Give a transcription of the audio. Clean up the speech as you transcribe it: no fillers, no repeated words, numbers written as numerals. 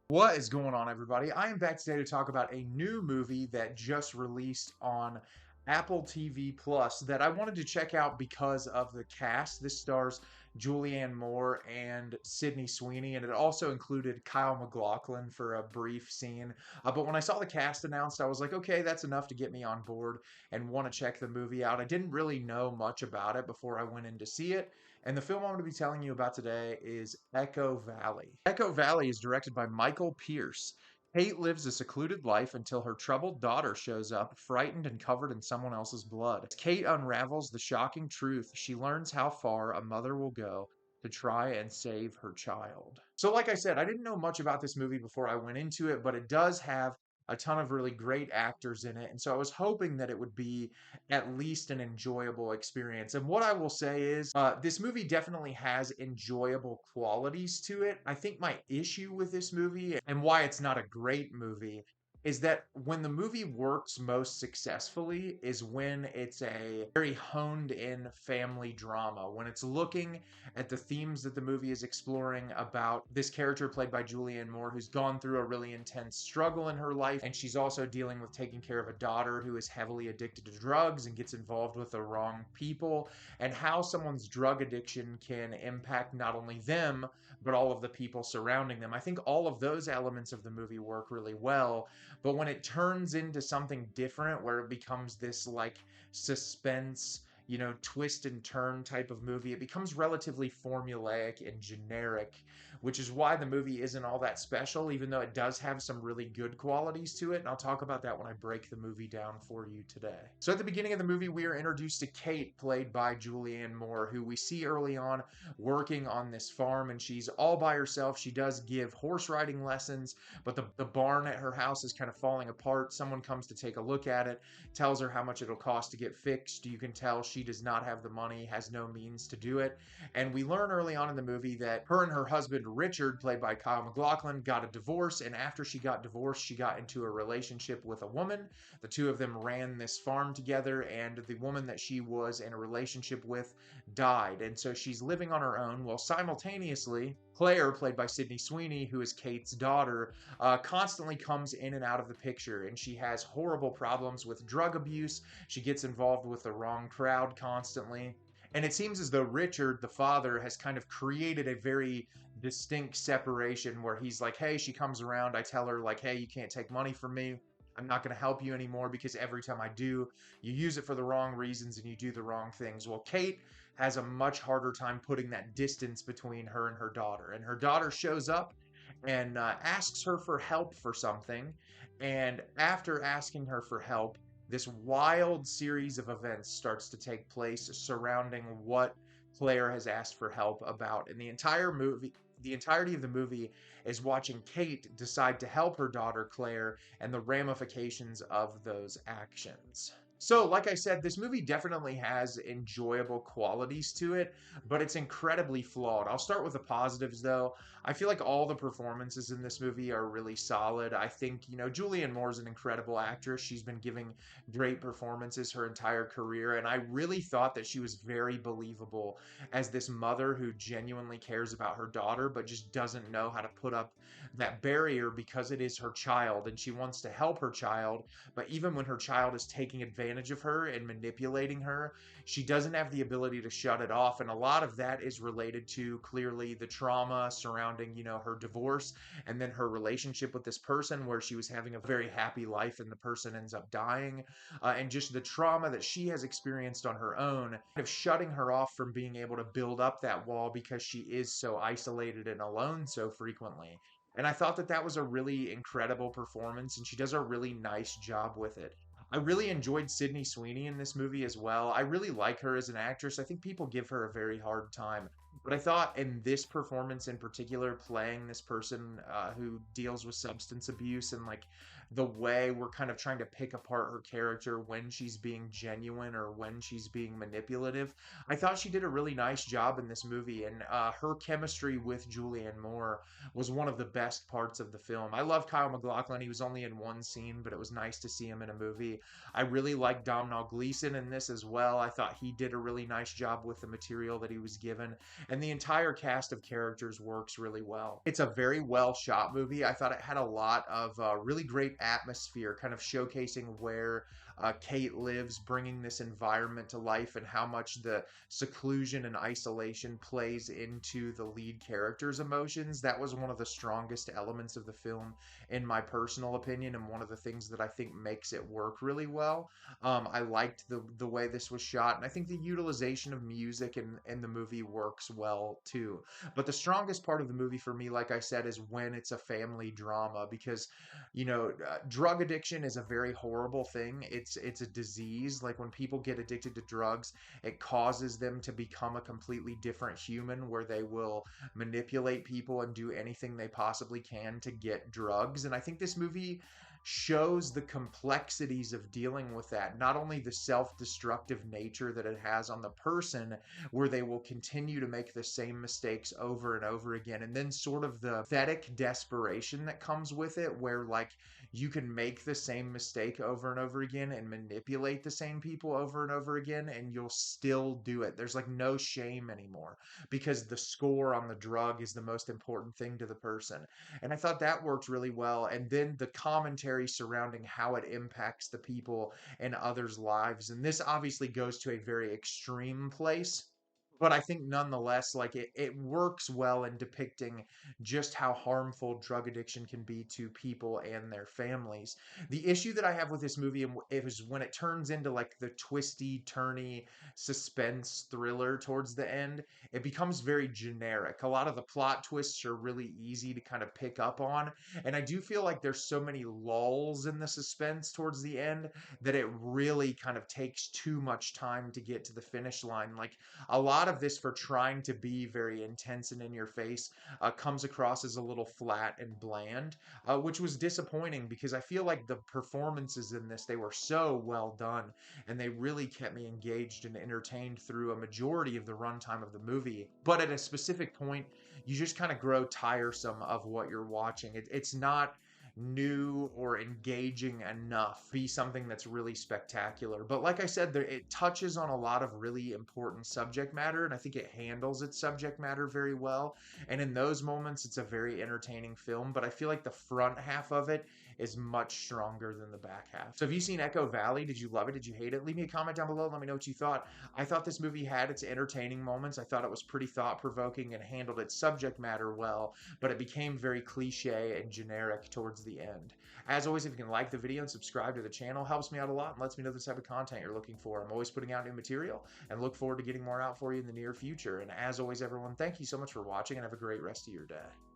What is going on, everybody? I am back today to talk about a new movie that just released on Apple TV Plus that I wanted to check out because of the cast. This stars Julianne Moore and Sydney Sweeney, and it also included Kyle MacLachlan for a brief scene. But when I saw the cast announced, I was like, okay, that's enough to get me on board and want to check the movie out. I didn't really know much about it before I went in to see it. And the film I'm going to be telling you about today is Echo Valley. Echo Valley is directed by Michael Pearce. Kate lives a secluded life until her troubled daughter shows up, frightened and covered in someone else's blood. As Kate unravels the shocking truth, she learns how far a mother will go to try and save her child. So, like I said, I didn't know much about this movie before I went into it, but it does have a ton of really great actors in it. And so I was hoping that it would be at least an enjoyable experience. And what I will say is, this movie definitely has enjoyable qualities to it. I think my issue with this movie and why it's not a great movie is that when the movie works most successfully is when it's a very honed in family drama, when it's looking at the themes that the movie is exploring about this character played by Julianne Moore, who's gone through a really intense struggle in her life. And she's also dealing with taking care of a daughter who is heavily addicted to drugs and gets involved with the wrong people, and how someone's drug addiction can impact not only them, but all of the people surrounding them. I think all of those elements of the movie work really well. But when it turns into something different, where it becomes this like suspense, twist and turn type of movie, it becomes relatively formulaic and generic, which is why the movie isn't all that special, even though it does have some really good qualities to it. And I'll talk about that when I break the movie down for you today. So at the beginning of the movie, we are introduced to Kate, played by Julianne Moore, who we see early on working on this farm, and she's all by herself. She does give horse riding lessons, but the barn at her house is kind of falling apart. Someone comes to take a look at it, tells her how much it'll cost to get fixed. You can tell she does not have the money, has no means to do it. And we learn early on in the movie that her and her husband, Richard, played by Kyle MacLachlan, got a divorce. And after she got divorced, she got into a relationship with a woman. The two of them ran this farm together, and the woman that she was in a relationship with died. And so she's living on her own. Well, simultaneously, Claire, played by Sydney Sweeney, who is Kate's daughter, constantly comes in and out of the picture, and she has horrible problems with drug abuse. She gets involved with the wrong crowd constantly. And it seems as though Richard, the father, has kind of created a very distinct separation where he's like, hey, she comes around. I tell her, like, hey, you can't take money from me. I'm not going to help you anymore because every time I do, you use it for the wrong reasons and you do the wrong things. Well, Kate has a much harder time putting that distance between her and her daughter. And her daughter shows up and asks her for help for something. And after asking her for help, this wild series of events starts to take place surrounding what Claire has asked for help about. And the entirety of the movie is watching Kate decide to help her daughter Claire and the ramifications of those actions. So, like I said, this movie definitely has enjoyable qualities to it, but it's incredibly flawed. I'll start with the positives, though. I feel like all the performances in this movie are really solid. I think, Julianne Moore is an incredible actress. She's been giving great performances her entire career, and I really thought that she was very believable as this mother who genuinely cares about her daughter, but just doesn't know how to put up that barrier because it is her child, and she wants to help her child. But even when her child is taking advantage of her and manipulating her, she doesn't have the ability to shut it off. And a lot of that is related to clearly the trauma surrounding, her divorce and then her relationship with this person where she was having a very happy life and the person ends up dying. And just the trauma that she has experienced on her own, kind of shutting her off from being able to build up that wall because she is so isolated and alone so frequently. And I thought that that was a really incredible performance, and she does a really nice job with it. I really enjoyed Sydney Sweeney in this movie as well. I really like her as an actress. I think people give her a very hard time. But I thought in this performance in particular, playing this person who deals with substance abuse and like the way we're kind of trying to pick apart her character when she's being genuine or when she's being manipulative. I thought she did a really nice job in this movie, and her chemistry with Julianne Moore was one of the best parts of the film. I love Kyle MacLachlan. He was only in one scene, but it was nice to see him in a movie. I really like Domhnall Gleeson in this as well. I thought he did a really nice job with the material that he was given, and the entire cast of characters works really well. It's a very well shot movie. I thought it had a lot of really great atmosphere, kind of showcasing where Kate lives, bringing this environment to life, and how much the seclusion and isolation plays into the lead character's emotions. That was one of the strongest elements of the film, in my personal opinion, and one of the things that I think makes it work really well. I liked the way this was shot, and I think the utilization of music in the movie works well too. But the strongest part of the movie for me, like I said, is when it's a family drama, because drug addiction is a very horrible thing. It's a disease. Like, when people get addicted to drugs, it causes them to become a completely different human, where they will manipulate people and do anything they possibly can to get drugs. And I think this movie shows the complexities of dealing with that. Not only the self-destructive nature that it has on the person, where they will continue to make the same mistakes over and over again, and then sort of the pathetic desperation that comes with it, where, like, you can make the same mistake over and over again and manipulate the same people over and over again, and you'll still do it. There's like no shame anymore, because the score on the drug is the most important thing to the person. And I thought that worked really well. And then the commentary surrounding how it impacts the people and others' lives. And this obviously goes to a very extreme place, but I think nonetheless, like, it works well in depicting just how harmful drug addiction can be to people and their families. The issue that I have with this movie is when it turns into like the twisty, turny suspense thriller towards the end, it becomes very generic. A lot of the plot twists are really easy to kind of pick up on, and I do feel like there's so many lulls in the suspense towards the end that it really kind of takes too much time to get to the finish line. Like, a lot of this, for trying to be very intense and in your face, comes across as a little flat and bland, which was disappointing, because I feel like the performances in this, they were so well done, and they really kept me engaged and entertained through a majority of the runtime of the movie. But at a specific point, you just kind of grow tiresome of what you're watching. It's not new or engaging enough to be something that's really spectacular. But like I said, it touches on a lot of really important subject matter, and I think it handles its subject matter very well. And in those moments, it's a very entertaining film, but I feel like the front half of it is much stronger than the back half. So have you seen Echo Valley? Did you love it? Did you hate it? Leave me a comment down below. Let me know what you thought. I thought this movie had its entertaining moments. I thought it was pretty thought-provoking and handled its subject matter well, but it became very cliche and generic towards the end. As always, if you can like the video and subscribe to the channel, helps me out a lot and lets me know the type of content you're looking for. I'm always putting out new material and look forward to getting more out for you in the near future. And as always, everyone, thank you so much for watching, and have a great rest of your day.